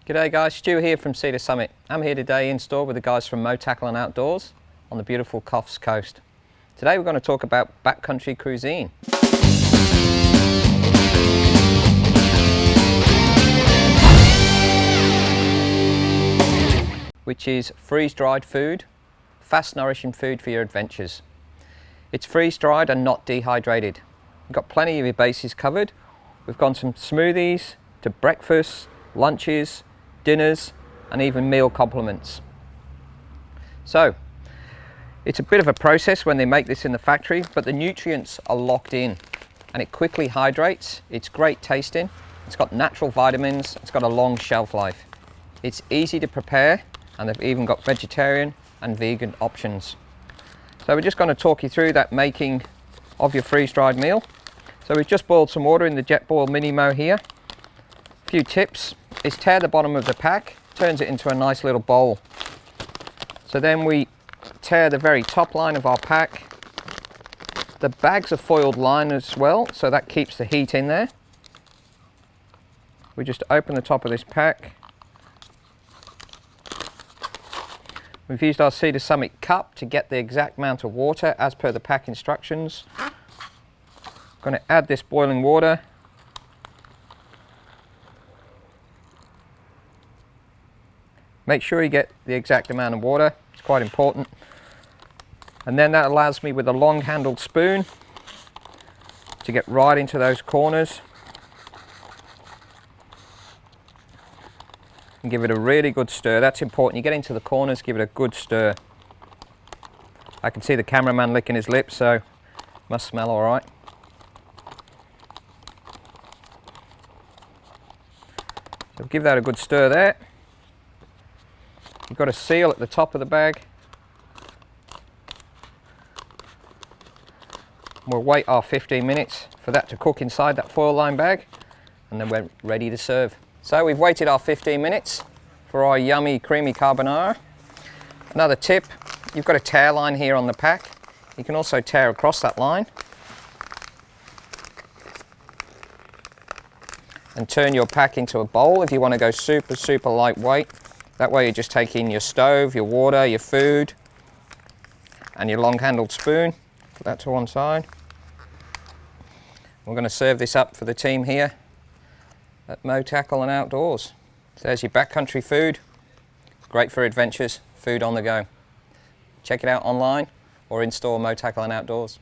G'day guys, Stu here from Cedar Summit. I'm here today in store with the guys from MoTackle Outdoors on the beautiful Coffs coast. Today we're going to talk about backcountry cuisine. Which is freeze-dried food, fast nourishing food for your adventures. It's freeze-dried and not dehydrated. We've got plenty of your bases covered. We've gone from smoothies to breakfast, lunches, dinners and even meal complements. So it's a bit of a process when they make this in the factory, but the nutrients are locked in and it quickly hydrates. It's great tasting, it's got natural vitamins, it's got a long shelf life. It's easy to prepare and they've even got vegetarian and vegan options. So we're just going to talk you through that making of your freeze-dried meal. So we've just boiled some water in the jet boil mini mo here. A few tips is tear the bottom of the pack, turns it into a nice little bowl. So then we tear the very top line of our pack. The bags are foiled lined as well, so that keeps the heat in there. We just open the top of this pack. We've used our Cedar Summit cup to get the exact amount of water as per the pack instructions. Going to add this boiling water. Make sure you get the exact amount of water, it's quite important. And then that allows me with a long handled spoon to get right into those corners and give it a really good stir. That's important, you get into the corners, give it a good stir. I can see the cameraman licking his lips, so it must smell all right. So give that a good stir there. You've got a seal at the top of the bag. We'll wait our 15 minutes for that to cook inside that foil lined bag and then we're ready to serve. So we've waited our 15 minutes for our yummy creamy carbonara. Another tip, you've got a tear line here on the pack. You can also tear across that line and turn your pack into a bowl if you want to go super lightweight. That way you're just taking your stove, your water, your food and your long handled spoon. Put that to one side. We're going to serve this up for the team here at MoTackle Outdoors. So there's your backcountry food, great for adventures, food on the go. Check it out online or in store MoTackle Outdoors.